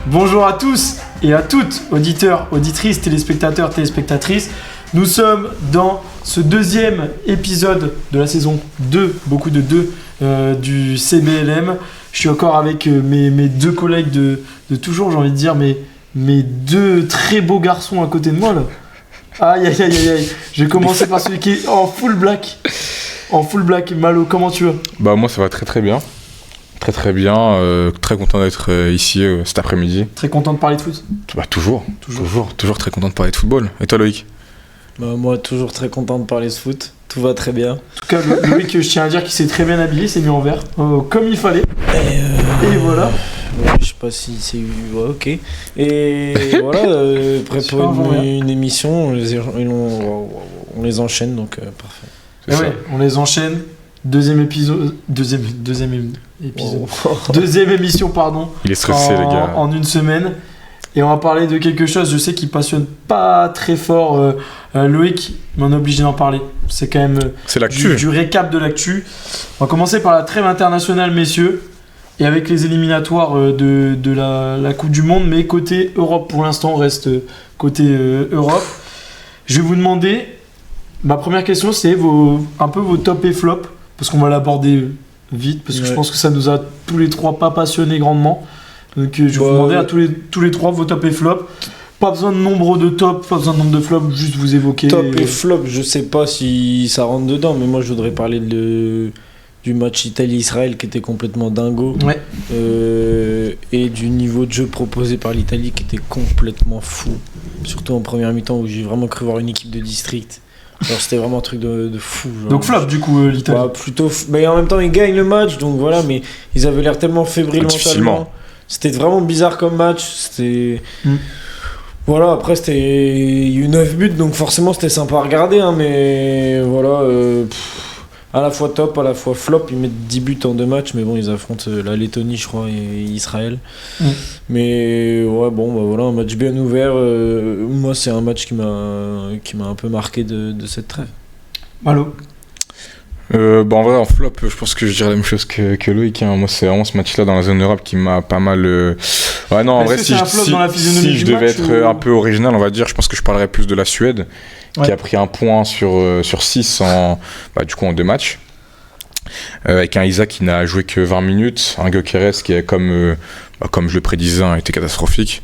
Bonjour à tous et à toutes, auditeurs, auditrices, téléspectateurs, téléspectatrices. Nous sommes dans ce deuxième épisode de la saison 2, beaucoup de 2, du CBLM. Je suis encore avec mes deux collègues de toujours, j'ai envie de dire, mes deux très beaux garçons à côté de moi là. Aïe aïe aïe aïe. Je vais commencer par celui qui est en full black. En full black, Malo, comment tu vas ? Bah moi ça va très bien. Très bien, très content d'être ici cet après-midi. Très content de parler de foot ? Bah toujours très content de parler de football. Et toi Loïc ? Bah moi toujours très content de parler de foot, tout va très bien. En tout cas, Loïc, je tiens à dire qu'il s'est très bien habillé, s'est mis en vert, comme il fallait. Et voilà. Ouais, je sais pas si c'est... Ouais, ok. Et voilà, prêt pour une émission, on les enchaîne, donc parfait. Ouais, on les enchaîne. Deuxième épisode. Deuxième émission, pardon. Il est stressé, les gars. En une semaine. Et on va parler de quelque chose, je sais, qui passionne pas très fort Loïc, mais on est obligé d'en parler. C'est quand même c'est l'actu. Du récap de l'actu. On va commencer par la trêve internationale, messieurs. Et avec les éliminatoires de la Coupe du Monde. Mais côté Europe, pour l'instant, on reste côté Europe. Je vais vous demander... Ma première question, c'est un peu vos top et flop. Parce qu'on va l'aborder vite, parce que je pense que ça nous a tous les trois pas passionnés grandement. Donc je vais vous demander à tous les trois vos top et flop. Pas besoin de nombre de top, pas besoin de nombre de flop, juste vous évoquer. Top et flop, je sais pas si ça rentre dedans, mais moi je voudrais parler du match Italie-Israël qui était complètement dingo. Ouais. Et du niveau de jeu proposé par l'Italie qui était complètement fou. Surtout en première mi-temps où j'ai vraiment cru voir une équipe de district. Alors c'était vraiment un truc de fou. Genre. Donc flop du coup l'Italie. Bah, plutôt. Mais en même temps ils gagnent le match, donc voilà. Mais ils avaient l'air tellement fébriles mentalement. C'était vraiment bizarre comme match. C'était. Voilà. Après c'était il y a eu 9 buts, donc forcément c'était sympa à regarder. Hein, mais voilà. À la fois top, à la fois flop. Ils mettent 10 buts en 2 matchs, mais bon ils affrontent la Lettonie, je crois, et Israël. Mais ouais bon bah voilà un match bien ouvert. Moi c'est un match qui m'a un peu marqué de cette trêve. Malo. En vrai en flop je pense que je dirais la même chose que Loïc. Hein. Moi c'est vraiment ce match là dans la zone Europe qui m'a pas mal ouais non en vrai si je devais être un peu original on va dire, je pense que je parlerais plus de la Suède qui a pris un point sur 6 en 2 matchs. Avec un Isaac qui n'a joué que 20 minutes, un Gyökeres qui est comme je le prédisais a été catastrophique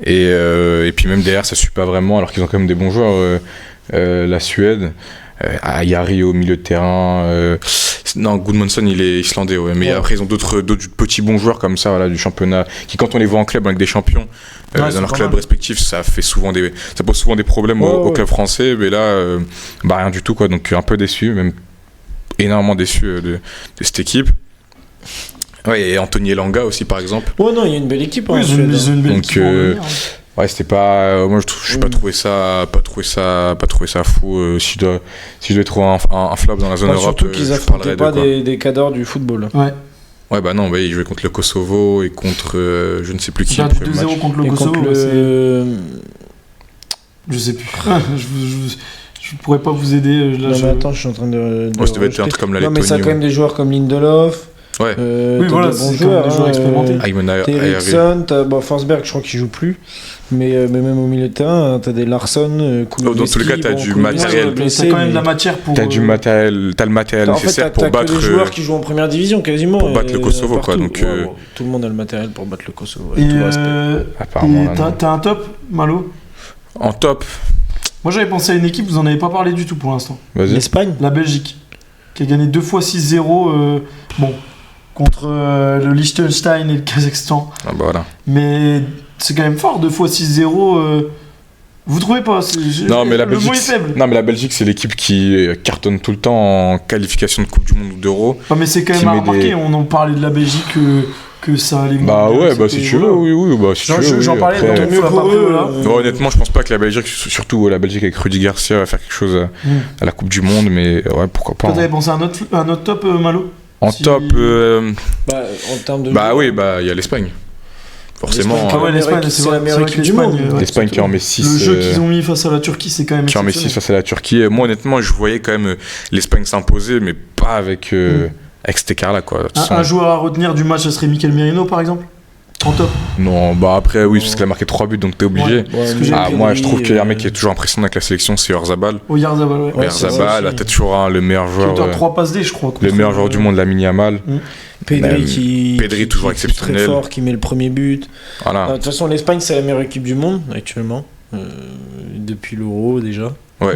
et puis même derrière ça suit pas vraiment alors qu'ils ont quand même des bons joueurs la Suède. Ayari au milieu de terrain. Non, Gudmundsson il est islandais, ouais. Mais après ils ont d'autres petits bons joueurs comme ça, voilà, du championnat, qui quand on les voit en club avec des champions dans leurs clubs respectifs, ça pose souvent des problèmes au club français. Mais là, rien du tout quoi. Donc un peu déçu, même énormément déçu de cette équipe. Ouais, et Anthony Elanga aussi par exemple. Ouais non, il y a une belle équipe. Oui, ils ont une belle équipe. Ouais, c'était pas. Moi, je n'ai pas trouvé ça fou. Si je devais trouver un flop dans la zone Europe, surtout qu'ils affrontaient pas des cadors du football. Ouais, bah non, ils jouaient contre le Kosovo et contre je ne sais plus qui. Ils ont perdu 2-0 contre le Kosovo. Je sais plus. Je pourrais pas vous aider. Là, mais attends, je suis en train de ça devait être un truc comme la Lettonie. Non, mais ça a quand même des joueurs comme Lindelof. Ouais. Oui, voilà, c'est des joueurs expérimentés. T'as Eriksson, t'as Forsberg, je crois qu'il joue plus. Mais même au milieu de terrain, t'as des Larsson, Kulusevski. Dans tous les cas, t'as du matériel. T'as quand même de la matière pour. T'as le matériel nécessaire pour battre. T'as que des joueurs qui jouent en première division quasiment. Pour battre le Kosovo, quoi. Donc, tout le monde a le matériel pour battre le Kosovo. Et t'as un top, Malo ? En top. Moi j'avais pensé à une équipe, vous en avez pas parlé du tout pour l'instant. Vas-y. L'Espagne ? La Belgique, qui a gagné 2 fois 6-0. Contre le Liechtenstein et le Kazakhstan. Ah bah voilà. Mais c'est quand même fort, 2 fois 6-0. Vous trouvez pas ? Non, mais la le Belgique, mot est faible. Non, mais la Belgique, c'est l'équipe qui cartonne tout le temps en qualification de Coupe du Monde ou d'Euro. Ah, mais c'est quand même à remarquer, on en parlait de la Belgique que ça allait Bah bien, ouais, si tu veux, oui, si tu veux. J'en parlais après, mieux pour eux, là. Honnêtement, je pense pas que la Belgique, surtout la Belgique avec Rudy Garcia, va faire quelque chose à la Coupe du Monde, mais ouais, pourquoi pas. Toi, t'avais pensé à un autre top, Malo ? En top. En termes de. Bah oui, il y a l'Espagne. forcément. L'Espagne, c'est la meilleure équipe du monde. L'Espagne qui en met 6. Le jeu qu'ils ont mis face à la Turquie, c'est quand même qui en met 6 face à la Turquie. Moi, honnêtement, je voyais quand même l'Espagne s'imposer, mais pas avec cet écart-là, quoi. Un joueur à retenir du match, ça serait Mikel Merino, par exemple, en top. Non, bah après, oui, parce qu'il a marqué 3 buts, donc t'es obligé. Moi, je trouve qu'il y a un mec qui est toujours impressionnant avec la sélection, c'est Oyarzabal. Oyarzabal, t'as toujours le meilleur joueur. Qui a 3 passes D, je crois. Le meilleur joueur du monde, Lamine Yamal. Pedri toujours exceptionnel. Très fort, qui met le premier but. Voilà. De toute façon, l'Espagne, c'est la meilleure équipe du monde, actuellement. Depuis l'Euro, déjà. Ouais.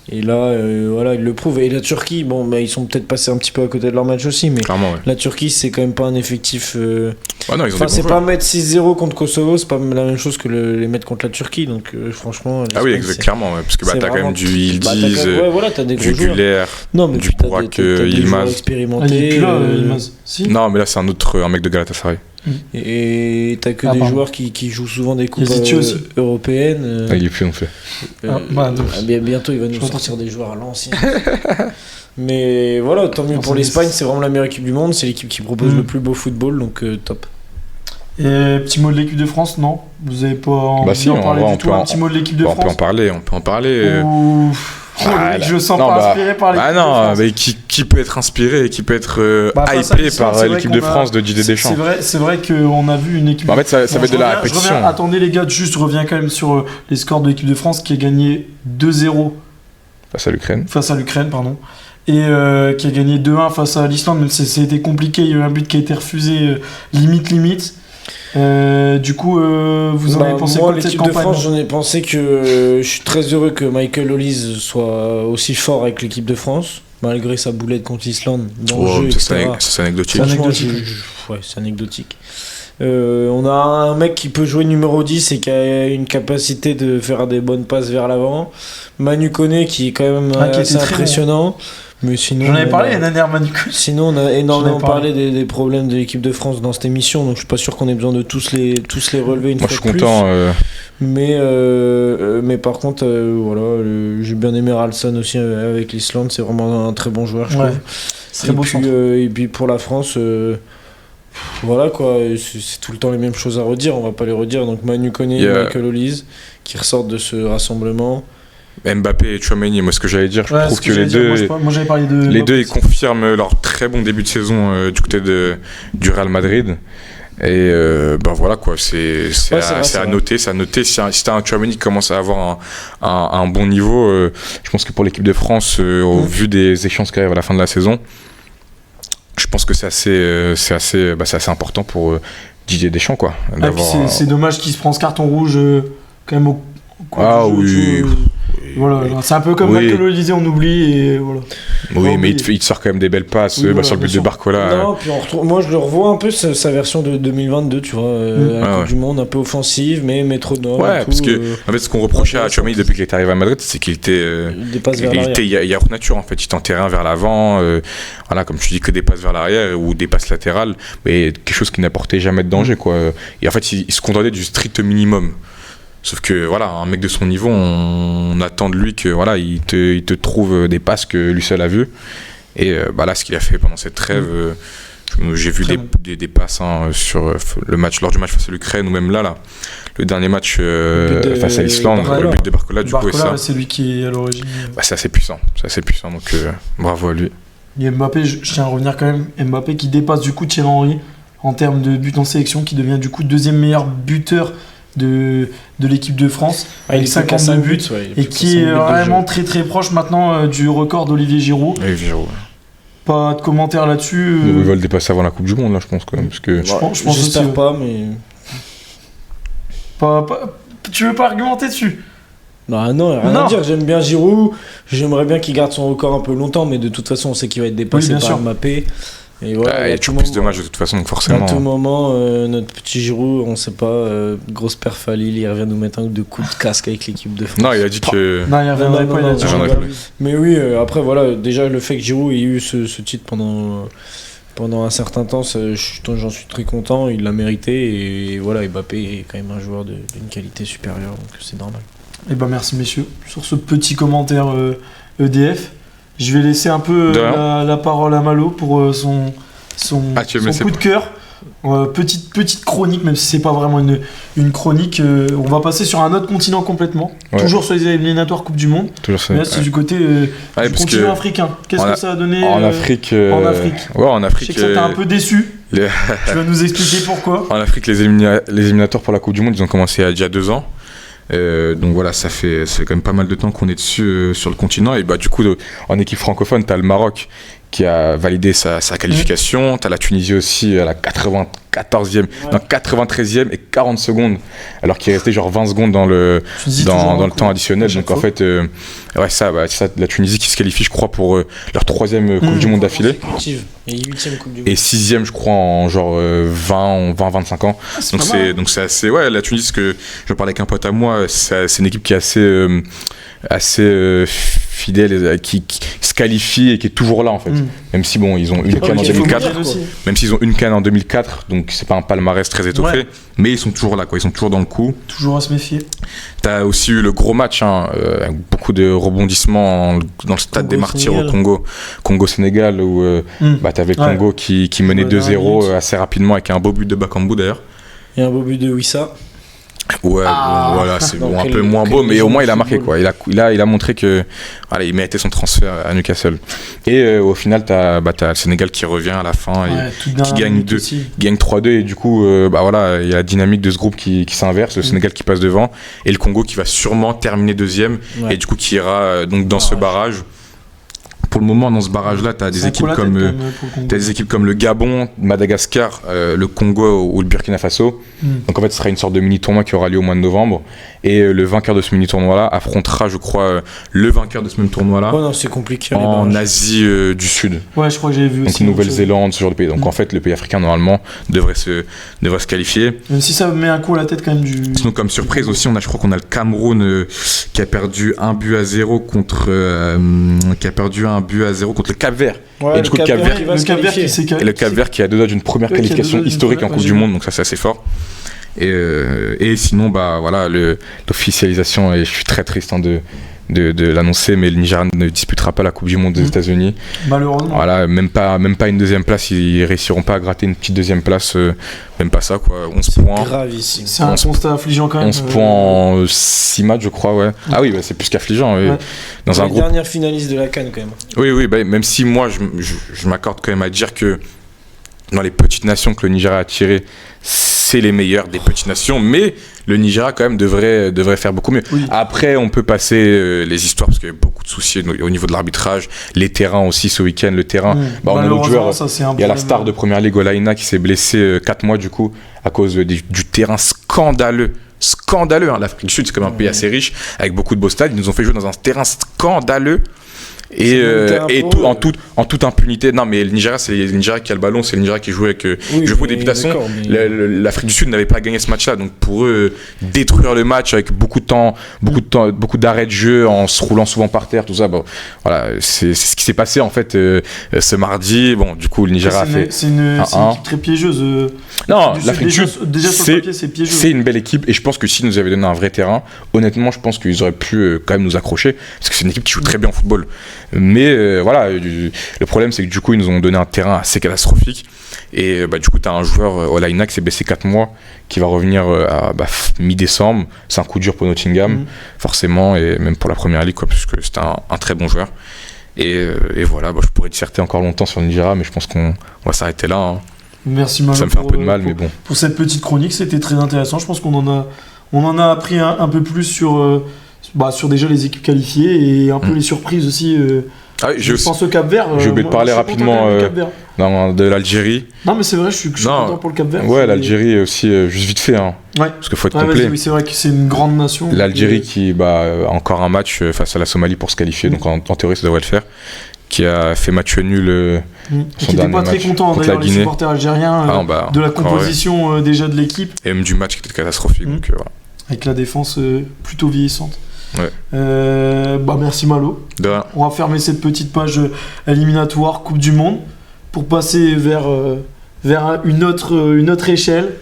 Et là, ils le prouvent. Et la Turquie, ils sont peut-être passés un petit peu à côté de leur match aussi, mais clairement, ouais. La Turquie, c'est quand même pas un effectif. Non, c'est pas mettre 6-0 contre Kosovo, c'est pas la même chose que les mettre contre la Turquie. Donc, franchement. Ah oui, clairement, ouais, parce que t'as quand même du Yildiz, du Güler, du Burak Yilmaz. Expérimenté. Non, mais là, c'est un mec de Galatasaray. Et t'as que des joueurs qui jouent souvent des coupes européennes. Il est plus, on fait. Bientôt, il va nous sortir des joueurs à l'ancien. Mais voilà, tant mieux pour l'Espagne, c'est vraiment la meilleure équipe du monde, c'est l'équipe qui propose le plus beau football, donc top. Et petit mot de l'équipe de France, non? Vous avez pas envie d'en parler du tout? Un petit mot de l'équipe de France? On peut en parler. Je sens pas inspiré par l'équipe de France. Mais qui peut être inspiré, qui peut être hypé par l'équipe de France de Didier Deschamps. C'est vrai qu'on a vu une équipe. En fait, ça va être de la répétition. Attendez les gars, je reviens quand même sur les scores de l'équipe de France qui a gagné 2-0 face à l'Ukraine. Et qui a gagné 2-1 face à l'Islande, même si c'était compliqué, il y a eu un but qui a été refusé limite. Du coup, vous en avez pensé quoi de cette campagne? L'équipe de France, j'en ai pensé que je suis très heureux que Michael Olise soit aussi fort avec l'équipe de France, malgré sa boulette contre l'Islande. C'est anecdotique. C'est anecdotique. On a un mec qui peut jouer numéro 10 et qui a une capacité de faire des bonnes passes vers l'avant. Manu Koné qui est quand même assez impressionnant. Bon. Mais sinon, j'en avais parlé l'année dernière, Manu Koné. Sinon, on a énormément parlé des problèmes de l'équipe de France dans cette émission, donc je suis pas sûr qu'on ait besoin de tous les relever une fois de plus. Moi, je suis content. Mais par contre, j'ai bien aimé Ralston aussi avec l'Islande, c'est vraiment un très bon joueur, je trouve. Et puis pour la France. Voilà quoi, c'est tout le temps les mêmes choses à redire, on va pas les redire. Donc Manu Koné et Michael Olise qui ressortent de ce rassemblement. Mbappé et Tchouaméni, moi ce que j'allais dire, je trouve que les deux, moi j'avais parlé de les deux ils confirment leur très bon début de saison du côté du Real Madrid. Et voilà quoi, c'est à noter. Si t'as un Tchouaméni qui commence à avoir un bon niveau, je pense que pour l'équipe de France, au vu des échéances qui arrivent à la fin de la saison, je pense que c'est assez important pour Didier Deschamps quoi. C'est dommage qu'il se prenne ce carton rouge quand même au voilà, c'est un peu comme Michael Olise, on oublie et voilà. Oui, mais il te sort quand même des belles passes sur le but de Barcola. Non, puis moi je le revois un peu sa version de 2022, tu vois, la Coupe du Monde un peu offensive, mais métronome. Ouais, parce que en fait, ce qu'on reprochait à Tchouaméni depuis qu'il est arrivé à Madrid, c'est qu'il était Yahoo nature en fait, il t'enterrait un vers l'avant, voilà, comme tu dis, que des passes vers l'arrière ou des passes latérales, mais quelque chose qui n'apportait jamais de danger quoi. Et en fait, il se contentait du strict minimum. Sauf que voilà, un mec de son niveau, on attend de lui que voilà, il te trouve des passes que lui seul a vues. Et là, ce qu'il a fait pendant cette trêve, j'ai vu des passes sur le match, lors du match face à l'Ukraine, ou même là, le dernier match face à l'Islande, le but de Barcola, du coup, c'est lui qui est à l'origine. C'est assez puissant, donc bravo à lui. Et Mbappé, je tiens à revenir quand même, Mbappé qui dépasse du coup Thierry Henry en termes de buts en sélection, qui devient du coup deuxième meilleur buteur de l'équipe de France avec 52 buts et qui est vraiment très très proche maintenant du record d'Olivier Giroud. Pas de commentaires là-dessus. Ils veulent dépasser avant la Coupe du Monde là, je pense quand même, parce que j'espère pas, mais tu veux pas argumenter dessus? Non, rien à dire, j'aime bien Giroud, j'aimerais bien qu'il garde son record un peu longtemps, mais de toute façon on sait qu'il va être dépassé par Mbappé. Et voilà, il y a toujours plus de matchs de toute façon, donc forcément. À tout moment, notre petit Giroud, on sait pas, grosse perf à Lille, il revient nous mettre un ou deux coups de casque avec l'équipe de France. Non, il a dit que. Non, il reviendrait pas, il a dit. Mais oui, après, voilà, déjà le fait que Giroud ait eu ce titre pendant un certain temps, j'en suis très content, il l'a mérité. Et voilà, Mbappé est quand même un joueur d'une qualité supérieure, donc c'est normal. Et merci messieurs, sur ce petit commentaire EDF. Je vais laisser un peu la parole à Malo pour son coup de cœur Petite chronique, même si c'est pas vraiment une chronique, on va passer sur un autre continent complètement. Toujours sur les éliminatoires Coupe du Monde. Mais là, c'est du côté du continent africain. Qu'est-ce que ça a donné en Afrique Ouais, en Afrique. Je sais que ça t'a un peu déçu. Tu vas nous expliquer pourquoi. En Afrique, les éliminatoires pour la Coupe du Monde, ils ont commencé il y a déjà 2 ans. Donc voilà, c'est quand même pas mal de temps qu'on est dessus sur le continent. Et du coup, en équipe francophone, t'as le Maroc qui a validé sa qualification. T'as la Tunisie aussi à la 93e et 40 secondes, alors qu'il restait genre 20 secondes dans le temps additionnel. Donc en fait, c'est ça, la Tunisie qui se qualifie, je crois, pour leur 3e Coupe du Monde d'affilée. Et 8e Coupe du Monde. Et 6e, je crois, en genre 20-25 ans. Donc c'est assez. Ouais, la Tunisie, que je parlais avec un pote à moi, c'est une équipe qui est assez fidèle, qui se qualifie et qui est toujours là en fait. Même si ils ont une CAN en 2004, même s'ils ont une CAN en 2004, donc c'est pas un palmarès très étoffé, mais ils sont toujours là, quoi. Ils sont toujours dans le coup. Toujours à se méfier. T'as aussi eu le gros match, avec beaucoup de rebondissements dans le stade des Martyrs au Congo-Sénégal, où t'avais le Congo qui menait 2-0 assez rapidement avec un beau but de Bakambu d'ailleurs. Et un beau but de Wissa. Ouais, voilà, c'est un peu moins beau, mais au moins il a marqué, quoi. Il a montré que il méritait son transfert à Newcastle. Et au final, t'as le Sénégal qui revient à la fin et qui gagne 3-2. Et du coup, il y a la dynamique de ce groupe qui s'inverse. Le Sénégal qui passe devant et le Congo qui va sûrement terminer 2e et du coup qui ira donc dans ce barrage. Pour le moment, dans ce barrage-là, tu as des équipes comme le Gabon, Madagascar, le Congo ou le Burkina Faso. Donc en fait, ce sera une sorte de mini-tournoi qui aura lieu au mois de novembre. Et le vainqueur de ce mini-tournoi-là affrontera, je crois, le vainqueur de ce même tournoi-là c'est compliqué, en Asie du Sud. Ouais, je crois que j'ai vu donc aussi. Donc Nouvelle-Zélande, ce genre de pays. Donc en fait, le pays africain, normalement, devrait se qualifier. Même si ça met un coup à la tête quand même du... Sinon, comme surprise aussi, je crois qu'on a le Cameroun qui a perdu 1-0 contre... qui a perdu 1-0 contre le Cap-Vert. Ouais, et du coup, le Cap-Vert qui a 2 doigts d'une première qualification historique en Coupe du Monde, donc ça c'est assez fort. Et sinon, l'officialisation, et je suis très triste de l'annoncer, mais le Nigeria ne disputera pas la Coupe du Monde des États-Unis. Malheureusement. Voilà, même pas une 2e place, ils réussiront pas à gratter une petite 2e place, même pas ça, quoi. 11 points. Gravissime. C'est un constat affligeant quand même. 11 points en 6 matchs, je crois, ouais. Ah oui, c'est plus qu'affligeant. Ouais. Dans un groupe. Dernière finaliste de la CAN quand même. Oui, même si moi je m'accorde quand même à dire que dans les petites nations que le Nigeria a tirées, c'est les meilleurs des petites nations, mais le Nigeria quand même devrait faire beaucoup mieux. Oui. Après, on peut passer les histoires parce qu'il y a beaucoup de soucis au niveau de l'arbitrage, les terrains aussi ce week-end, le terrain. On a l'autre joueur, il y a la star de Première Ligue Olaïna qui s'est blessé 4 mois du coup à cause du terrain scandaleux. L'Afrique du Sud c'est quand même un pays assez riche avec beaucoup de beaux stades. Ils nous ont fait jouer dans un terrain scandaleux. Et en toute impunité. Non, mais le Nigeria, c'est le Nigeria qui a le ballon, c'est le Nigeria qui joue avec jeu des putations. L'Afrique du Sud n'avait pas gagné ce match-là, donc pour eux, détruire le match avec beaucoup beaucoup d'arrêts de jeu, en se roulant souvent par terre, tout ça, voilà, c'est ce qui s'est passé en fait ce mardi. Bon, du coup, le Nigeria a fait. C'est une équipe très piégeuse. Non, l'Afrique du Sud, déjà sur le papier, c'est piégeux. C'est une belle équipe, et je pense que s'ils nous avaient donné un vrai terrain, honnêtement, je pense qu'ils auraient pu quand même nous accrocher, parce que c'est une équipe qui joue très bien au football. Mais le problème c'est que du coup ils nous ont donné un terrain assez catastrophique et du coup t'as un joueur Olaïna qui s'est blessé 4 mois qui va revenir à mi-décembre. C'est un coup dur pour Nottingham forcément, et même pour la Première Ligue, quoi, parce que c'est un très bon joueur et voilà, je pourrais disserter encore longtemps sur le Nigeria, mais je pense qu'on va s'arrêter là, hein. Merci Malo, ça me fait un peu de mal, mais bon. Pour cette petite chronique, c'était très intéressant. Je pense qu'on en a appris un peu plus sur déjà les équipes qualifiées et un peu les surprises aussi. Je pense au Cap-Vert. Je vais te parler rapidement de l'Algérie. Non, mais c'est vrai, je suis content pour le Cap-Vert. Ouais, l'Algérie aussi, juste vite fait. Hein, parce qu'il faut être complet. Oui, c'est vrai que c'est une grande nation. L'Algérie qui a encore un match face à la Somalie pour se qualifier, donc en théorie ça devrait le faire. Qui a fait match nul son dernier match. Qui n'était pas très content d'ailleurs, les supporters algériens de la composition déjà de l'équipe. Et même du match qui était catastrophique. Donc, voilà. Avec la défense plutôt vieillissante. Ouais. Merci Malo. On va fermer cette petite page éliminatoire Coupe du Monde pour passer vers une autre échelle.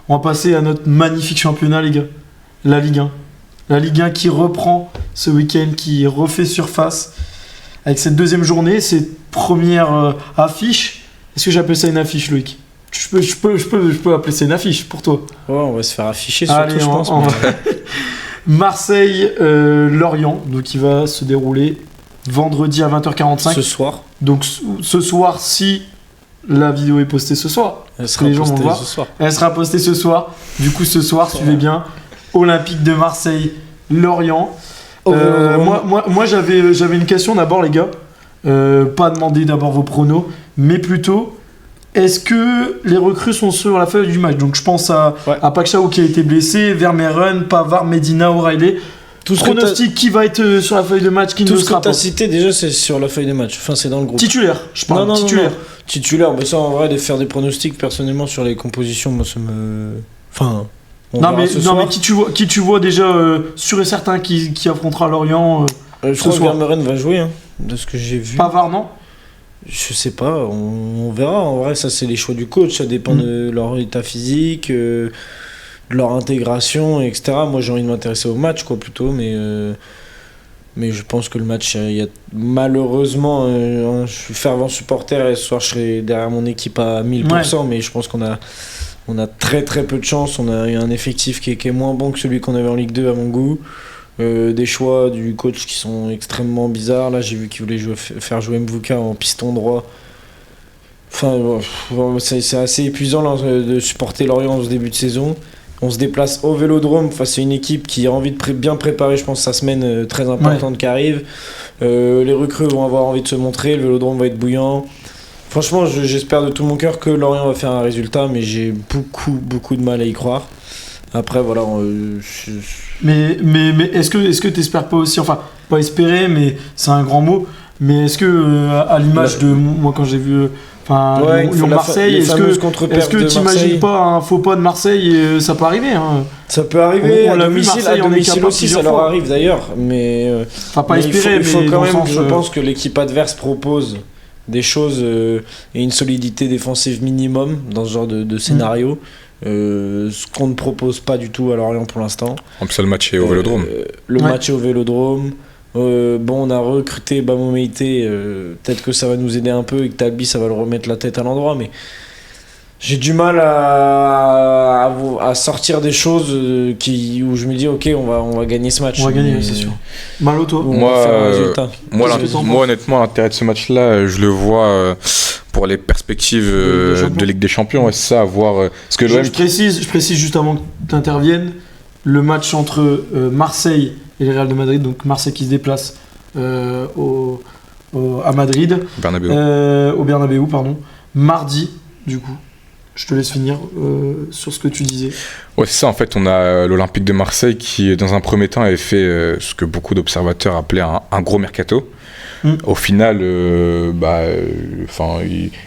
On va passer à notre magnifique championnat, les gars. La Ligue 1. La Ligue 1 qui reprend ce week-end, qui refait surface avec cette deuxième journée, cette première affiche. Est-ce que j'appelle ça une affiche, Loïc ? Je peux appeler ça une affiche pour toi. Ouais, on va se faire afficher surtout, je pense. Marseille-Lorient, donc il va se dérouler vendredi à 20h45. Ce soir. Donc ce soir, si la vidéo est postée ce soir, elle sera postée ce soir. Elle sera postée ce soir. Du coup, ce soir, suivez bien, Olympique de Marseille-Lorient. Moi j'avais une question d'abord, les gars. Pas demander d'abord vos pronos, mais plutôt... Est-ce que les recrues sont sur la feuille du match? Donc je pense à Pakshaw qui a été blessé, Vermeeren, Pavard, Medina, O'Reilly. Tout ce pronostic qui va être sur la feuille de match, qui ne sera pas. Tout ce que tu as cité déjà, c'est sur la feuille de match. Enfin, c'est dans le groupe. Titulaire, je parle. Non. Titulaire, mais ça en vrai, de faire des pronostics personnellement sur les compositions, moi ça me. Enfin. Mais qui tu vois déjà sûr et certain qui affrontera Lorient je crois que Vermeeren va jouer, hein, de ce que j'ai vu. Pavard, non? Je sais pas, on verra. En vrai, ça c'est les choix du coach, ça dépend de leur état physique, de leur intégration, etc. Moi j'ai envie de m'intéresser au match, quoi, plutôt, mais je pense que le match, il y a malheureusement, je suis fervent supporter et ce soir je serai derrière mon équipe à 1000%, mais je pense qu'on a très très peu de chance. On a un effectif qui est moins bon que celui qu'on avait en Ligue 2 à mon goût. Des choix du coach qui sont extrêmement bizarres. Là, j'ai vu qu'il voulait faire jouer Mvuka en piston droit. Enfin, c'est assez épuisant là, de supporter Lorient en ce début de saison. On se déplace au Vélodrome face à une équipe qui a envie de bien préparer, je pense, sa semaine très importante qui arrive. Les recrues vont avoir envie de se montrer. Le Vélodrome va être bouillant. Franchement, j'espère de tout mon cœur que Lorient va faire un résultat, mais j'ai beaucoup de mal à y croire. Après, voilà. Mais est-ce que t'espères pas aussi, enfin, pas espérer, mais c'est un grand mot, mais est-ce que, à l'image de moi quand j'ai vu Lyon-Marseille, est-ce que t'imagines pas un faux pas de Marseille, ça peut arriver, hein. Ça peut arriver, à domicile aussi, ça leur arrive d'ailleurs, mais. Enfin, pas espérer, mais. Il faut quand même, je pense que l'équipe adverse propose des choses et une solidité défensive minimum dans ce genre de scénario. Ce qu'on ne propose pas du tout à Lorient pour l'instant. En plus, le match est au Vélodrome. Match est au Vélodrome. On a recruté Bamo Meïté. Peut-être que ça va nous aider un peu et que Talbi, ça va le remettre la tête à l'endroit. Mais j'ai du mal à sortir des choses où je me dis, ok, on va gagner ce match. On va gagner, c'est sûr. Malo, toi, moi, honnêtement, l'intérêt de ce match-là, je le vois. Pour les perspectives de Ligue des Champions, c'est ça, à voir ce que je précise juste avant que tu interviennes, le match entre Marseille et le Real de Madrid, donc Marseille qui se déplace à Madrid, au Bernabéu, mardi, du coup. Je te laisse finir sur ce que tu disais. Ouais, c'est ça, en fait, on a l'Olympique de Marseille qui, dans un premier temps, avait fait ce que beaucoup d'observateurs appelaient un gros mercato. Au final,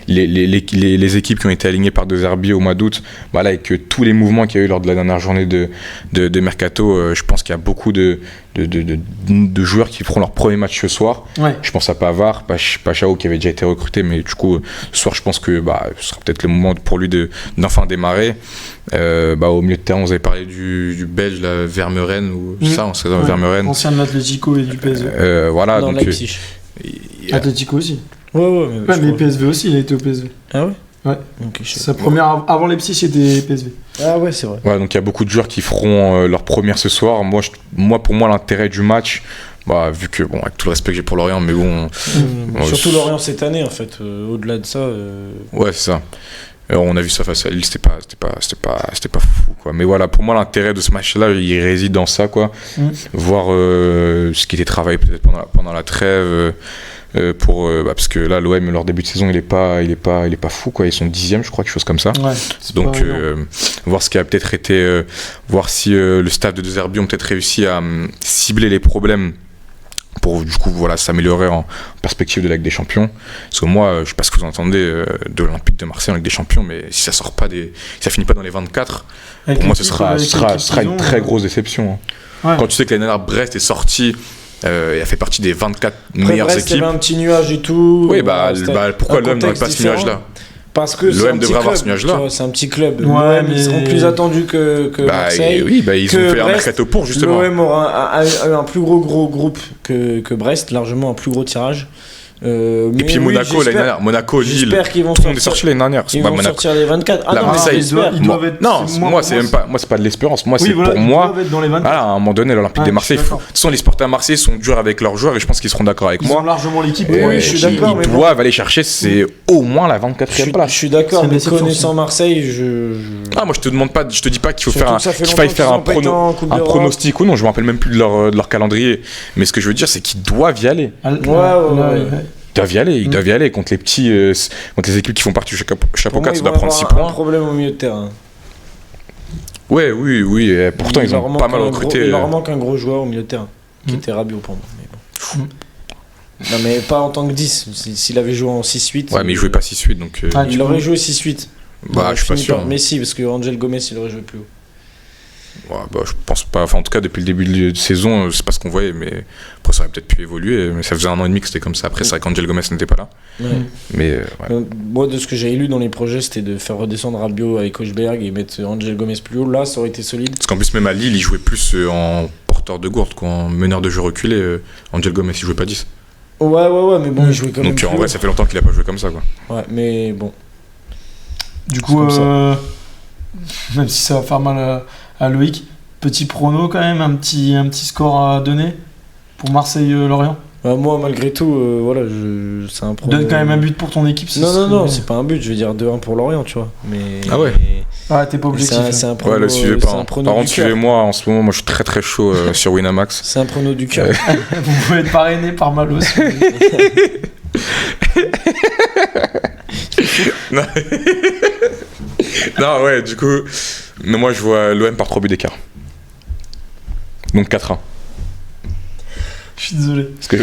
les équipes qui ont été alignées par De Zerbi au mois d'août, avec tous les mouvements qu'il y a eu lors de la dernière journée de mercato, je pense qu'il y a beaucoup de joueurs qui feront leur premier match ce soir. Ouais. Je pense à Pavard, Pakshaw qui avait déjà été recruté, mais du coup, ce soir, je pense que ce sera peut-être le moment pour lui d'enfin démarrer. Au milieu de terrain, on avait parlé du Belge, Vermeeren, Vermeeren. Ancien de l'Atlético et du PSV. Voilà, dans Leipzig. Atlético aussi. Mais PSV aussi, il a été au PSV. Ah ouais? Ouais. Okay, sa première avant Leipzig, c'était PSV. Ah ouais, c'est vrai. Ouais, donc il y a beaucoup de joueurs qui feront leur première ce soir. Pour moi, l'intérêt du match, vu que, avec tout le respect que j'ai pour Lorient, mais bon. Surtout Lorient cette année, en fait. Au-delà de ça. Ouais, c'est ça. On a vu ça face à Lille, c'était pas fou, quoi. Mais voilà, pour moi, l'intérêt de ce match-là, il réside dans ça, quoi. Voir ce qui était travaillé peut-être pendant la trêve. Parce que là, l'OM, leur début de saison, il est pas fou, quoi. Ils sont 10e, je crois, quelque chose comme ça. Ouais, donc, voir ce qui a peut-être été, voir si le staff de De Zerbi ont peut-être réussi à cibler les problèmes pour du coup s'améliorer en perspective de la Ligue des Champions. Parce que moi, je sais pas ce que vous entendez de l'Olympique de Marseille en Ligue des Champions, mais si ça sort pas si ça finit pas dans les 24, pour moi ce sera une très grosse déception. Ouais. Quand tu sais que l'année dernière Brest est sorti et a fait partie des 24 meilleures Brest, équipes. Il y avait un petit nuage et tout. Oui, pourquoi l'OM n'aurait pas ce nuage-là? Parce que l'OM devrait avoir ce nuage-là. C'est un petit club. L'OM, ils seront plus attendus que Marseille. Oui, ils ont fait un mercato pour, justement. L'OM aura un plus gros groupe que Brest, largement un plus gros tirage. Et puis Monaco l'année dernière, Monaco, Lille, tout le monde est sorti l'année dernière. Ils vont sortir les 24. Ah non, ils doivent être. Non, moi c'est même pas, moi c'est pas de l'espérance. Moi c'est pour moi. Voilà, à un moment donné, l'Olympique de Marseille. De toute façon, les supporters à Marseille sont durs avec leurs joueurs et je pense qu'ils seront d'accord avec moi. Ils ont largement l'équipe. Oui, je suis d'accord. Ils doivent aller chercher, c'est au moins la 24e place. Je suis d'accord, mais connaissant Marseille, moi je te demande pas, je te dis pas qu'il faille faire un pronostic ou non. Je me rappelle même plus de leur calendrier. Mais ce que je veux dire, c'est qu'ils doivent y aller. Ils doivent y aller contre les petits, contre les équipes qui font partie du chapeau 4, ça doit prendre 6 points. Il y a un problème au milieu de terrain. Ouais, oui, et pourtant ils ont pas mal recruté. Il leur manque un gros joueur au milieu de terrain, qui était Rabiot pour moi. Mais bon. Non, mais pas en tant que 10. S'il avait joué en 6-8. Ouais, mais il jouait pas 6-8, donc. Il aurait joué 6-8. Bah, je suis pas sûr. Mais si, parce que Angel Gomez, il aurait joué plus haut. Ouais, bah, je pense pas. Enfin, en tout cas, depuis le début de saison, c'est pas ce qu'on voyait, mais après, ça aurait peut-être pu évoluer. Mais ça faisait 1 an et demi que c'était comme ça. Après, c'est vrai qu'Angel Gomez n'était pas là. Ouais. Mais moi, de ce que j'avais lu dans les projets, c'était de faire redescendre Rabiot avec Hochberg et mettre Angel Gomez plus haut. Là, ça aurait été solide. Parce qu'en plus, même à Lille, il jouait plus en porteur de gourde, en meneur de jeu reculé. Angel Gomez, il jouait pas 10. Ouais, mais bon, il jouait quand même. Donc, en vrai, ça fait longtemps qu'il a pas joué comme ça, quoi. Ouais, mais bon. Du coup, même si ça va faire mal à Loïc, petit prono quand même, un petit score à donner pour Marseille-Lorient. Moi, malgré tout, voilà, c'est un prono. Donne quand même un but pour ton équipe. Non, c'est pas un but, je vais dire 2-1 pour Lorient, tu vois. Mais... Ah ouais. T'es pas objectif. C'est un prono. Ouais, le suivez pas. Par contre, suivez-moi en ce moment. Moi, je suis très très chaud sur Winamax. C'est un prono du cœur. Vous pouvez être parrainé par Malo. Non, ouais, du coup, mais moi je vois l'OM par 3 buts d'écart. Donc 4-1. Je suis désolé. Parce que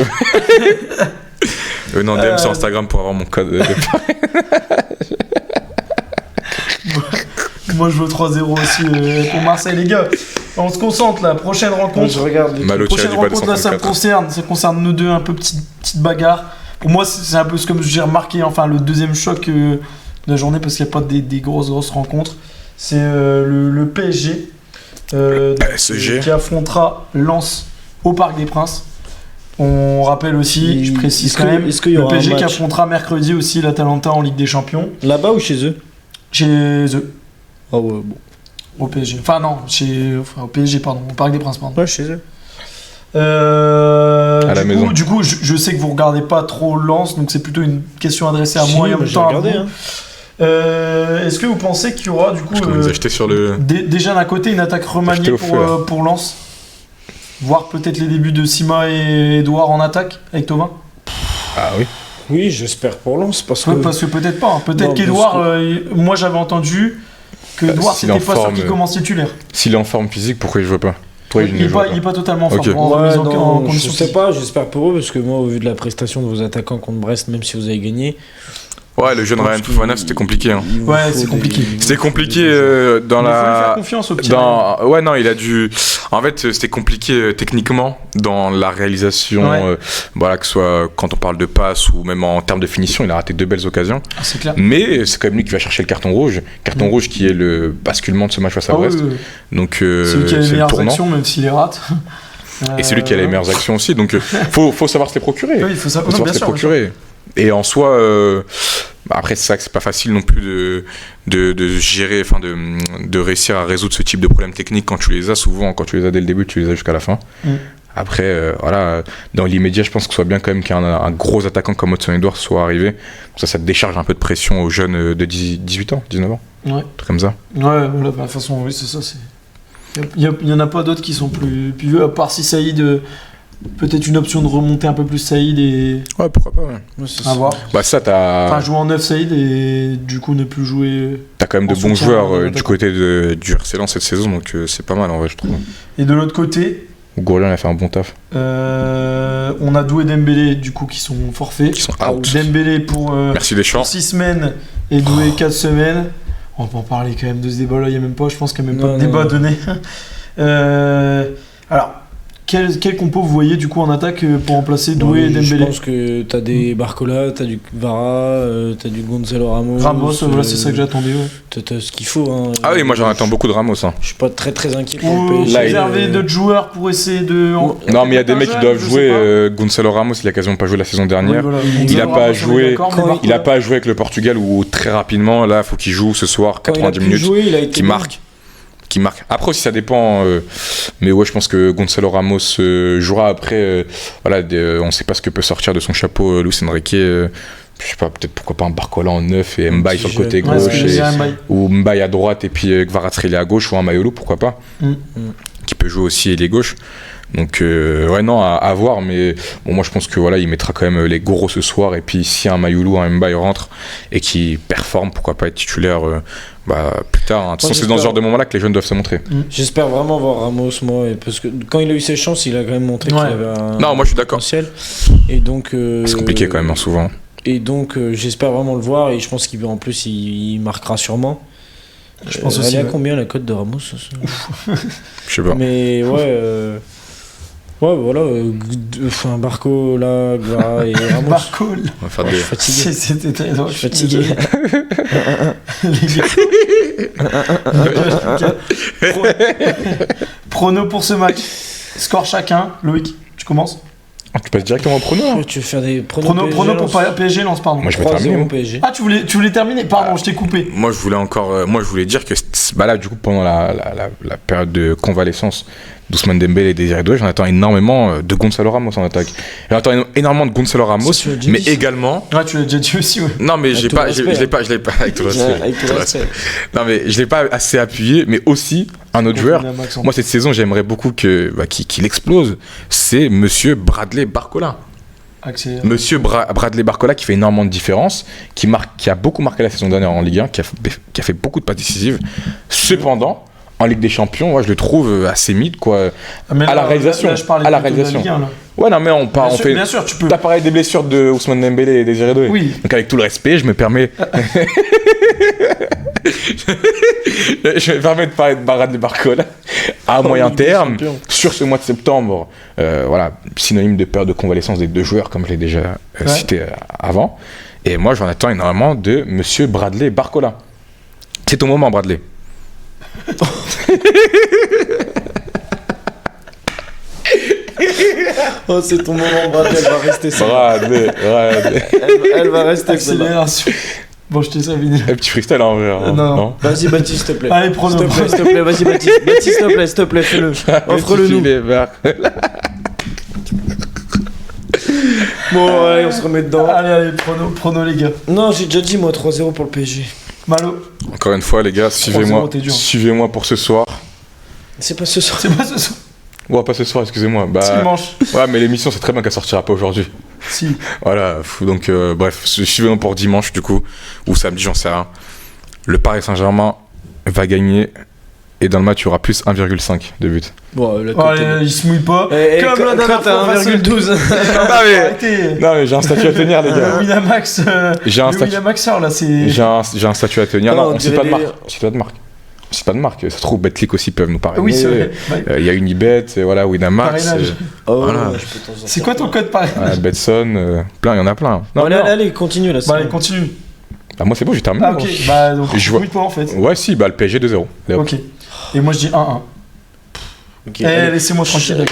non, DM sur Instagram pour avoir mon code de Moi je veux 3-0 aussi pour Marseille, les gars. On se concentre là, prochaine rencontre. Je regarde. Prochaine rencontre là, ça concerne nous deux, un peu petite bagarre. Pour moi, c'est un peu ce que j'ai remarqué, enfin le deuxième choc de la journée, parce qu'il n'y a pas des grosses rencontres. C'est le PSG qui affrontera Lens au Parc des Princes. On rappelle aussi, je précise quand même, le PSG qui affrontera mercredi aussi l'Atalanta en Ligue des Champions. Là-bas ou chez eux ? Chez eux. Ah ouais, bon. Au PSG. Enfin non, au PSG, pardon, au Parc des Princes, pardon. Ouais, chez eux. À la maison. Du coup, je sais que vous regardez pas trop Lens, donc c'est plutôt une question adressée à moi et en même temps à vous. Est-ce que vous pensez qu'il y aura du coup déjà d'un côté une attaque remaniée pour Lens, voire peut-être les débuts de Sima et Edouard en attaque avec Thauvin? Ah oui. Oui, j'espère pour Lens parce que peut-être pas. Peut-être qu'Edouard, moi j'avais entendu que Edouard c'était pas sûr qu'il commence titulaire. S'il est en forme physique, pourquoi il joue pas? Il est pas totalement fort. Je sais pas, j'espère pour eux, parce que moi, au vu de la prestation de vos attaquants contre Brest, même si vous avez gagné. Ouais, le jeune Ryan Fofana, c'était compliqué. Hein. Ouais, c'est compliqué. C'était compliqué dans la. Il faut lui faire confiance au petit. Ouais, non, il a dû. En fait, c'était compliqué techniquement dans la réalisation. Ouais. Voilà, que ce soit quand on parle de passe ou même en termes de finition, il a raté 2 belles occasions. Ah, c'est clair. Mais c'est quand même lui qui va chercher le carton rouge. Carton rouge qui est le basculement de ce match face à Brest. Oui. Donc, c'est lui qui a les meilleures actions, même s'il les rate. Et c'est lui qui a les meilleures actions aussi. Donc, faut savoir se les procurer. Oui, il faut savoir se les procurer. Et en soi, après c'est ça que c'est pas facile non plus de gérer, enfin de réussir à résoudre ce type de problème technique quand tu les as. Souvent, quand tu les as dès le début, tu les as jusqu'à la fin. Après, voilà, dans l'immédiat, je pense que ce soit bien quand même qu'un gros attaquant comme Hudson-Edouard soit arrivé. Ça te décharge un peu de pression aux jeunes de 18 ans, 19 ans. Ouais. Truc comme ça. Ouais, voilà, de toute façon, oui, c'est ça. Il y en a pas d'autres qui sont plus vieux, à part si Saïd. Peut-être une option de remonter un peu plus Saïd et. Ouais, pourquoi pas, ouais. À voir. Bah, ça, t'as. Enfin, jouer en 9 Saïd et du coup ne plus jouer. T'as quand même de bons joueurs du côté du RC Lens cette saison, donc c'est pas mal en vrai, je trouve. Et de l'autre côté. Gourlian a fait un bon taf. On a Doué et Dembélé, du coup, qui sont forfaits. Qui sont out. Dembélé pour 6 semaines et Doué 4 semaines. On peut en parler quand même de ce débat-là, il n'y a même pas, je pense qu'il n'y a même pas de débat donné. Alors. Quel compo vous voyez du coup en attaque pour remplacer Doué et Dembélé? Je pense que t'as des Barcola, t'as du Vara, t'as du Gonzalo Ramos. Voilà, c'est ça que j'attendais. Ouais. T'as ce qu'il faut. Hein. Ah oui, moi j'en attends beaucoup de Ramos. Hein. Je suis pas très inquiet pour le PSG. Réserver d'autres joueurs pour essayer de. Non, mais il y a des mecs qui doivent jouer. Gonzalo Ramos, il a quasiment pas joué la saison dernière. Oui, voilà. Il a pas joué. Il a pas joué avec le Portugal où très rapidement, là, faut qu'il joue ce soir 90 minutes. Qui marque. Après aussi ça dépend, mais ouais je pense que Gonzalo Ramos jouera après. Voilà, on sait pas ce que peut sortir de son chapeau Luis Enrique. Je sais pas, peut-être pourquoi pas un Barcola en 9 et Mbaye sur le côté gauche ou Mbaye à droite et puis Kvaratskhelia à gauche ou un Mayolo pourquoi pas qui peut jouer aussi ailier gauche. Donc ouais non à voir, mais bon moi je pense que voilà il mettra quand même les gros ce soir, et puis si un Mayulu, un Mbaye rentre et qui performe, pourquoi pas être titulaire plus tard. De toute façon c'est dans ce genre de moment là que les jeunes doivent se montrer. J'espère vraiment voir Ramos moi, parce que quand il a eu ses chances il a quand même montré qu'il avait un non moi je suis d'accord potentiel, et donc c'est compliqué quand même hein, souvent, et donc j'espère vraiment le voir, et je pense qu'en plus il marquera sûrement. Je pense aussi. Elle est à combien la cote de Ramos? Je sais pas. Mais ouais, voilà. Enfin, Barco, là, Gvara et Ramos. Barco, on va faire des... Je suis fatigué. C'était très drôle. Je suis fatigué. Prono pour ce match. Score chacun. Loïc, tu commences? Tu passes directement au prono hein. Tu veux faire des pronos pour PSG Lens, pardon. Moi je vais terminer PSG. Ah tu voulais terminer, pardon, je t'ai coupé. Moi je voulais dire que là du coup pendant la période de convalescence d'Ousmane Dembélé et Désiré Doué, j'en attends énormément de Gonzalo Ramos en attaque. J'en attends énormément de Gonzalo Ramos, mais également. Ouais, tu l'as déjà dit aussi, ouais. Non, mais je l'ai pas avec tout le respect. Non, mais je l'ai pas assez appuyé, mais aussi un autre joueur. Moi cette saison, j'aimerais beaucoup qu'il explose. C'est Monsieur Bradley Barcola. Monsieur Bradley Barcola qui fait énormément de différence, qui a beaucoup marqué la saison dernière en Ligue 1, qui a fait beaucoup de passes décisives. Cependant, en Ligue des Champions, moi je le trouve assez mid quoi. À la réalisation. À la réalisation. Ligue 1, là. Ouais non mais on fait. Bien sûr, tu peux. T'as parlé des blessures de Ousmane Dembélé et Désiré Doué. Oui. Donc avec tout le respect, je me permets. Je me permets de parler de Bradley Barcola à moyen terme sur ce mois de septembre. Voilà, synonyme de période de convalescence des deux joueurs comme je l'ai déjà cité avant. Et moi j'en attends énormément de Monsieur Bradley Barcola. C'est ton moment Bradley. Oh c'est ton moment Bradley, elle va rester ça. Bradley. Elle va rester accélération. Bon, je te sais, Vinny. Un petit freestyle en vrai. Non. Vas-y, Baptiste, s'il te plaît. Allez, prono. S'il te plaît, vas-y, Baptiste. Baptiste, s'il te plaît, fais-le. Offre-le nous. Bon, allez, on se remet dedans. Allez, prono, les gars. Non, j'ai déjà dit, moi, 3-0 pour le PSG. Malo. Encore une fois, les gars, suivez-moi pour ce soir. C'est pas ce soir. Ouais, pas ce soir, excusez-moi. Dimanche. Ouais, mais l'émission, c'est très bien qu'elle sortira pas aujourd'hui. Si. Voilà, donc bref, suivez-moi pour dimanche, du coup, ou samedi, j'en sais rien. Le Paris Saint-Germain va gagner, et dans le match, il y aura plus 1,5 de but. Bon, il se mouille pas. Comme la dernière fois, 1,12. Non, mais j'ai un statut à tenir, les gars. Winamax. Winamaxeur, là, c'est. J'ai un statut à tenir. Non, on sait pas de marque. C'est pas de marque, ça se trouve Betclic aussi peuvent nous parler. Oui, c'est vrai. Il y a Unibet, voilà, Winamax. Voilà. C'est quoi ton code parrainage? Betson, plein, il y en a plein. Non, allez, continue là. Allez, continue. Moi c'est bon, j'ai terminé. Ah ok, donc je jouis pas en fait. Ouais, si, le PSG 2-0. Ok. Et moi je dis 1-1. Laissez-moi tranquille.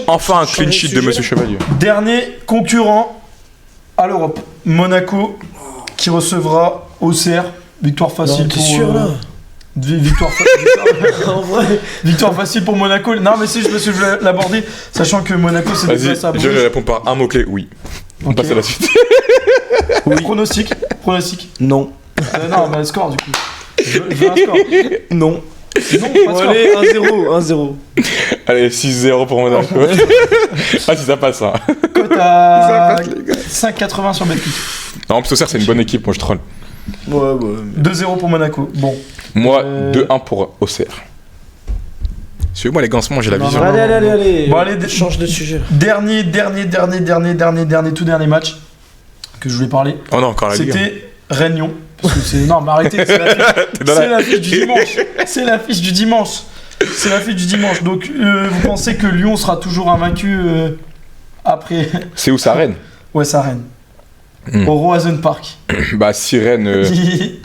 Enfin un clean sheet de Monsieur Chevalier. Dernier concurrent à l'Europe, Monaco, qui recevra Auxerre. Victoire facile pour. Sûr là. Victoire facile pour Monaco. Non mais si je voulais l'aborder, sachant que Monaco c'est déjà ça. Je réponds par un mot-clé, oui. On passe à la suite. Oui. Pronostic. Non. Non, mais le score du coup. Je veux un score. Non. Allez, 1-0. Allez, 6-0 pour Monaco. Ah si ça passe hein. Cote à 5,80 sur Betclic. Non, en plus Auxerre c'est une bonne équipe, moi je troll. Ouais. 2-0 pour Monaco. Bon. Moi 2-1 pour Auxerre. Suivez-moi les gars, en ce moment j'ai la vision. Allez. Bon allez, change de sujet. Dernier, tout dernier match que je voulais parler. Oh non, encore la Ligue. C'était Réunion. Parce que c'est... Non, mais arrêtez, c'est l'affiche du dimanche. C'est l'affiche du dimanche. C'est la fête du dimanche. Donc, vous pensez que Lyon sera toujours invaincu après. C'est où ça, Rennes? Ouais, ça Rennes. Au Roazhon Park. Bah, si Rennes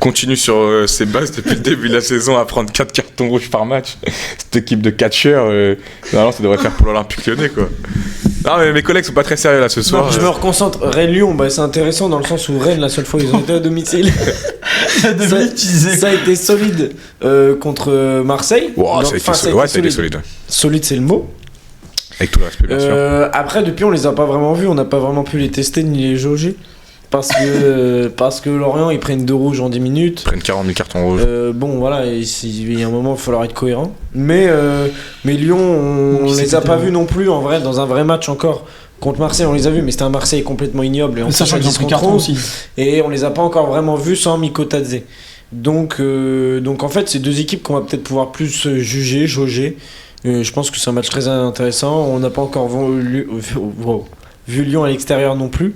continue sur ses bases depuis le début de la saison à prendre 4 cartons rouges par match, cette équipe de catcheurs, normalement ça devrait faire pour l'Olympique Lyonnais, quoi. Non, mais mes collègues sont pas très sérieux là ce soir. Non, je me reconcentre. Rennes-Lyon, bah, c'est intéressant dans le sens où Rennes, la seule fois ils ont été à domicile. Ça a été solide contre Marseille. Wow, ça a été solide. Solide, c'est le mot. Avec tout le respect, bien sûr. Après, depuis, on les a pas vraiment vus. On n'a pas vraiment pu les tester ni les jauger. Parce que Lorient, ils prennent 2 rouges en 10 minutes. Ils prennent 40 000 cartons rouges. Bon, voilà, il y a un moment, il va falloir être cohérent. Mais Lyon, on les a pas vus non plus, en vrai, dans un vrai match encore. Contre Marseille, on les a vus, mais c'était un Marseille complètement ignoble. Et on sachant qu'ils ont pris carton aussi. Et on les a pas encore vraiment vus sans Mikotadze. Donc, en fait, c'est 2 équipes qu'on va peut-être pouvoir plus juger, jauger. Je pense que c'est un match très intéressant. On n'a pas encore vu Lyon à l'extérieur non plus.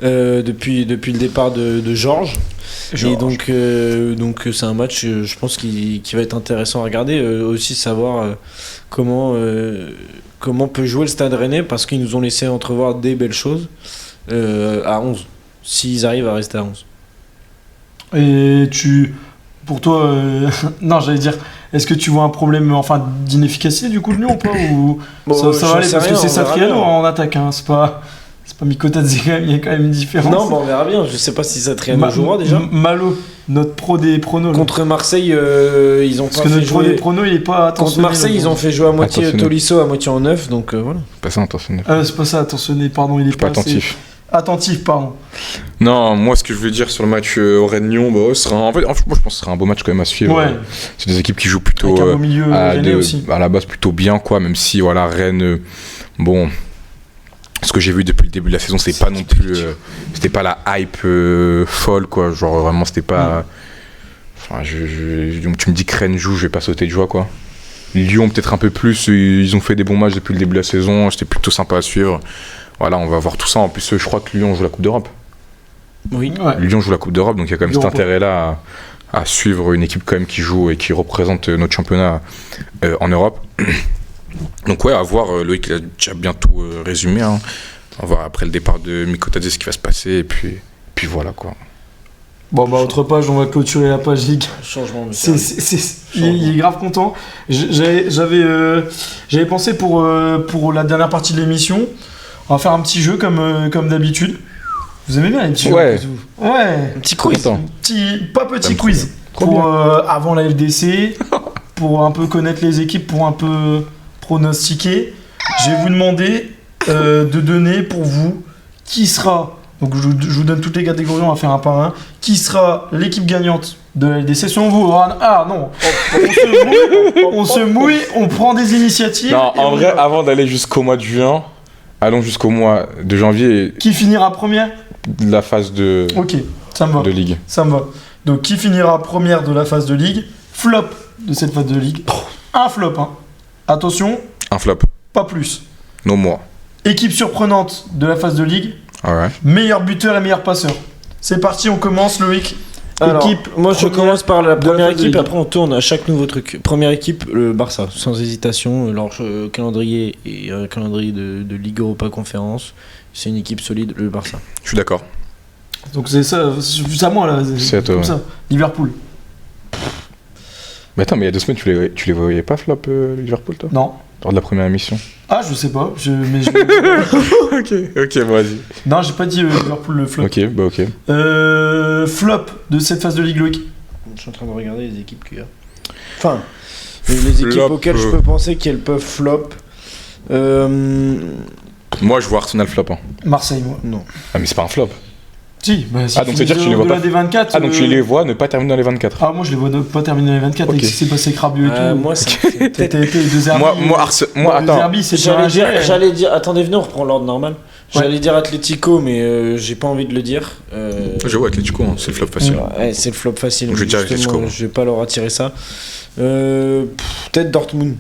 Depuis le départ de Georges. Et donc c'est un match, je pense, qui va être intéressant à regarder. Aussi savoir comment peut jouer le Stade Rennais, parce qu'ils nous ont laissé entrevoir des belles choses à 11, s'ils arrivent à rester à 11. Et pour toi, non, j'allais dire, est-ce que tu vois un problème d'inefficacité du coup de Lyon ou pas, ou ça va aller, parce que c'est Satriano en attaque, hein, c'est pas Mikotadze, il y a quand même une différence. Non, on verra bien. Je sais pas si Satriano jouera déjà. Malo, notre pro des pronos. Contre Marseille, ils ont pas fait jouer. Parce que notre pro des pronos, il est pas attentionné. Contre Marseille, ils ont fait jouer à moitié Tolisso, à moitié en 9, donc voilà. Pas ça, attentionné. C'est pas ça, attentionné, pardon, il est pas attentif. Attentif, pardon. Non, moi, ce que je veux dire sur le match au Rennes-Lyon, moi, je pense que ce sera un beau match quand même à suivre. Ouais. C'est des équipes qui jouent plutôt avec un beau milieu aussi. À la base plutôt bien, quoi, même si voilà, Rennes, bon. Ce que j'ai vu depuis le début de la saison, c'est pas non plus. C'était pas la hype folle, quoi. Genre vraiment, c'était pas. Enfin, tu me dis que Rennes joue, je vais pas sauter de joie, quoi. Lyon, peut-être un peu plus. Ils ont fait des bons matchs depuis le début de la saison. C'était plutôt sympa à suivre. Voilà, on va voir tout ça. En plus, je crois que Lyon joue la Coupe d'Europe. Oui. Ouais. Lyon joue la Coupe d'Europe, donc il y a quand même cet intérêt-là à suivre une équipe quand même qui joue et qui représente notre championnat en Europe. Donc ouais, à voir, Loïc il a déjà bien tout résumé, hein. On va voir après le départ de Mikotadze ce qui va se passer, et puis voilà, quoi. Bon bah autre page, on va clôturer la page Ligue. Changement de il est grave content. J'avais pensé pour la dernière partie de l'émission, on va faire un petit jeu comme d'habitude. Vous aimez bien les petits jeux? Ouais. Un petit quiz. Pas petit quiz. Pour avant la LDC, pour un peu connaître les équipes, pour un peu pronostiquer. Je vais vous demander de donner pour vous qui sera, donc je vous donne toutes les catégories, on va faire un par un, qui sera l'équipe gagnante de la LDC selon vous. Ah non, on se mouille, on prend des initiatives. Non, en vrai, avant d'aller jusqu'au mois de juin, allons jusqu'au mois de janvier. Qui finira première de la phase de ça me va. De Ligue. Ça me va. Donc qui finira première de la phase de Ligue, flop de cette phase de Ligue. Un flop, hein. Attention. Un flop. Pas plus. Non, moi. Équipe surprenante de la phase de Ligue. Ouais. Meilleur buteur et meilleur passeur. C'est parti, on commence, Loïc. Alors, moi je commence par la première équipe, après on tourne à chaque nouveau truc. Première équipe, le Barça, sans hésitation. Leur calendrier est un calendrier de Ligue Europa Conférence. C'est une équipe solide, le Barça. Je suis d'accord. Donc c'est ça, c'est à moi là. C'est à toi. Comme ça. Liverpool. Mais attends, mais il y a 2 semaines, tu les voyais pas flop Liverpool, toi? Non. Lors de la première émission. Ah, je sais pas. Ok, vas-y. Non, j'ai pas dit Liverpool le flop. Ok. Flop de cette phase de Ligue, Loïc. Je suis en train de regarder les équipes qu'il y a. Enfin, les équipes auxquelles je peux penser qu'elles peuvent flop. Moi, je vois Arsenal flop. Hein. Marseille, moi. Non. Ah, mais c'est pas un flop. Si, donc c'est-à-dire que tu les vois pas. Des 24, donc tu les vois ne pas terminer dans les 24. Ah, moi je les vois ne pas terminer dans les 24. Okay. Et c'est passé avec Rabiot et tout. Moi, t'as été deux Zerbi. Moi, attends. J'allais dire, attendez, venez, on reprend l'ordre normal. J'allais dire Atlético, mais j'ai pas envie de le dire. Je vois Atlético, hein, c'est le flop facile. Ouais, c'est le flop facile. Je vais dire Atlético. Je vais pas leur attirer ça. Peut-être Dortmund.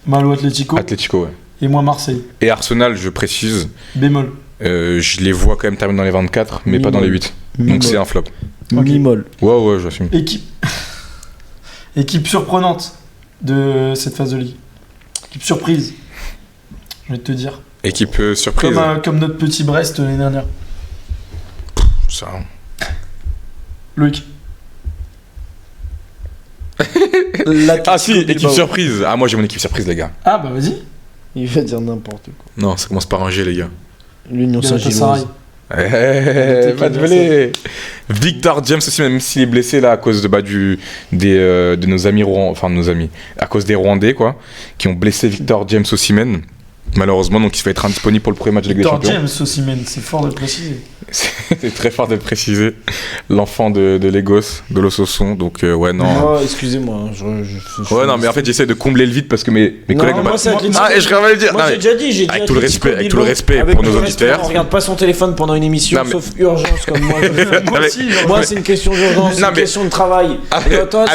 Malo Atlético. Atlético, ouais. Et moi Marseille. Et Arsenal, je précise. Bémol. Je les vois quand même terminer dans les 24, mais pas dans les 8. Donc c'est un flop. Mimol. Ouais, j'assume. Équipe surprenante de cette phase de Ligue. Équipe surprise, je vais te dire. Équipe surprise. Comme notre petit Brest l'année dernière. Ça. Loïc. Ah si, équipe surprise. Ah moi j'ai mon équipe surprise les gars. Ah bah vas-y. Il va dire n'importe quoi. Non, ça commence par un G les gars. L'Union Saint-Gilloise. Pas de voler. Victor James aussi, même s'il est blessé là à cause de nos amis à cause des Rwandais quoi, qui ont blessé Victor James Osimhen. Malheureusement, donc il va être indisponible pour le premier match de Ligue des Champions. Victor James Osimhen, c'est fort de le préciser. C'est très fort de le préciser. L'enfant de Lagos, de l'Ossoson, donc ouais, non. Oh, excusez-moi. Ouais, non, mais en fait, j'essaie de combler le vide parce que mes collègues. Moi, et je vais le dire. Moi, j'ai déjà dit. Avec tout le respect pour nos auditeurs. On regarde pas son téléphone pendant une émission, sauf urgence comme moi. Moi, c'est une question d'urgence, c'est une question de travail. Ah,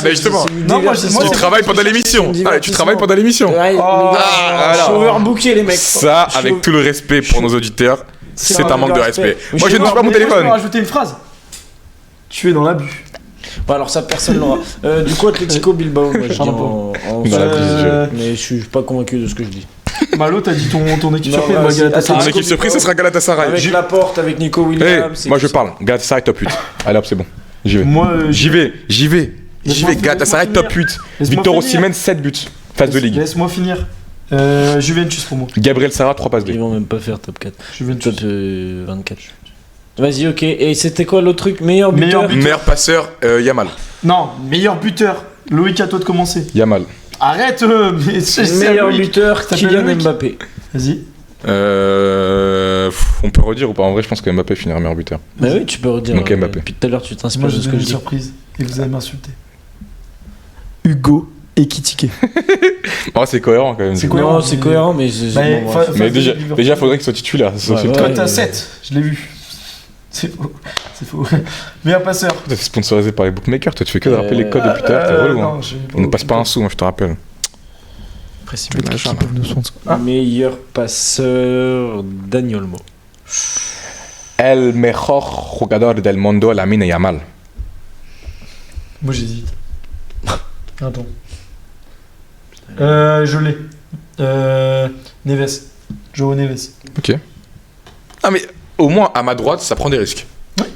ben justement. Tu travailles pendant l'émission. Tu travailles pendant l'émission. Je suis overbooké, les mecs. Ça, avec tout le respect pour nos auditeurs, c'est un manque de respect. Moi, je ne touche pas mon téléphone. Je vais rajouter une phrase. Tu es dans l'abus. Bah alors ça, personne l'aura. Du coup, Atlético Bilbao, moi, je dis mais je suis pas convaincu de ce que je dis. Malo, t'as dit ton équipe surprise. Mon équipe surprise, ce sera Galatasaray. Avec Laporte, avec Nico Williams. Moi, je parle. Galatasaray top 8. Allez hop, c'est bon. J'y vais. Galatasaray top 8. Victor Osimhen 7 buts. Phase de Ligue. Laisse-moi finir. Juventus pour moi. Gabriel Sara 3 passes D. Ils vont même pas faire top 4. Juventus. Top 24. Vas-y, ok. Et c'était quoi l'autre truc? Meilleur buteur? Meilleur passeur, Yamal. Non, meilleur buteur. Loïc, à toi de commencer. Yamal. Arrête, meilleur buteur, Kylian Mbappé. Vas-y. On peut redire ou pas? En vrai, je pense que Mbappé finira meilleur buteur. Bah oui, tu peux redire. Donc Mbappé. Puis tout à l'heure, tu t'inspires de ce que je dis. Surprise. Et vous allez m'insulter. Hugo Ekitike. Oh, c'est cohérent quand même. C'est cohérent. Non, c'est cohérent, mais. Mais déjà, faudrait qu'il soit titulaire. Cote à 7, je l'ai vu. C'est faux. Meilleur passeur. T'es sponsorisé par les bookmakers, toi tu fais que de rappeler les codes depuis tout à l'heure, t'es relou. On ne passe pas un sou, moi je te rappelle. Meilleur passeur, Dani Olmo. El mejor jugador del mundo, Lamine Yamal. Moi j'hésite. Attends. Je l'ai. Neves. Joao Neves. Ok. Ah mais au moins à ma droite, ça prend des risques. Oui.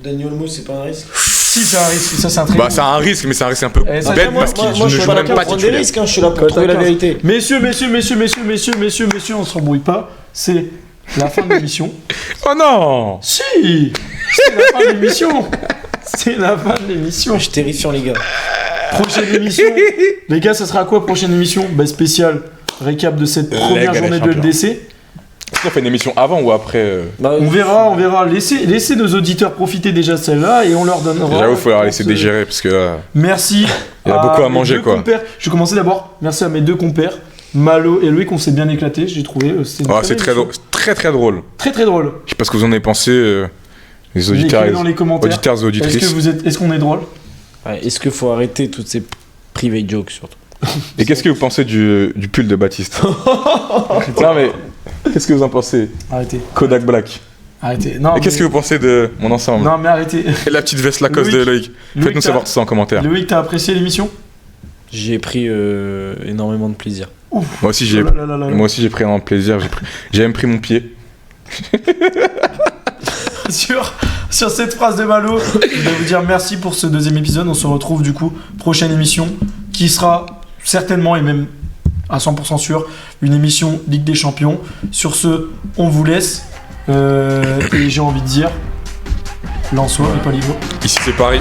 Dani Olmo, c'est pas un risque? Si, c'est un risque. Ça, c'est un très Bah, c'est un risque, mais c'est un risque un peu bête parce qu'il ne joue même pas titulaire. Risques, hein, je suis là pour trouver la vérité. Messieurs, on s'embrouille pas. C'est la fin de l'émission. Oh non! Si! C'est la fin de l'émission. C'est la fin de l'émission. Je suis terrifiant, les gars. Prochaine émission. Les gars, ça sera quoi prochaine émission? Bah, spécial récap de cette première journée de LDC. Est-ce qu'on fait une émission avant ou après On verra. Laissez nos auditeurs profiter déjà de celle-là et on leur donnera. J'avoue, il faut leur laisser digérer parce que. Merci. Il y a beaucoup à manger quoi. Compères. Je vais commencer d'abord. Merci à mes deux compères, Malo et Loïc, on s'est bien éclaté. J'ai trouvé. C'est très drôle. Très drôle. Très drôle. Je sais pas ce que vous en avez pensé, les auditeurs. Dans les commentaires. Auditeurs et auditrices. Est-ce qu'on est drôle? Ouais, est-ce qu'il faut arrêter toutes ces private jokes surtout? Et qu'est-ce que vous pensez du pull de Baptiste? Non mais. Qu'est-ce que vous en pensez? Arrêtez. Kodak Black. Arrêtez. Non, et qu'est-ce que vous pensez de mon ensemble? Non mais arrêtez. Et la petite veste Lacoste de Loïc. Faites-nous savoir tout ça en commentaire. Loïc, t'as apprécié l'émission? J'ai pris énormément de plaisir. Ouf. Moi aussi j'ai pris énormément de plaisir. J'ai même pris mon pied. Sur cette phrase de Malo, je vais vous dire merci pour ce deuxième épisode. On se retrouve du coup prochaine émission qui sera certainement et même à 100% sûr une émission Ligue des Champions. Sur ce, on vous laisse et j'ai envie de dire Lensois et pas Ligo. Ici c'est Paris.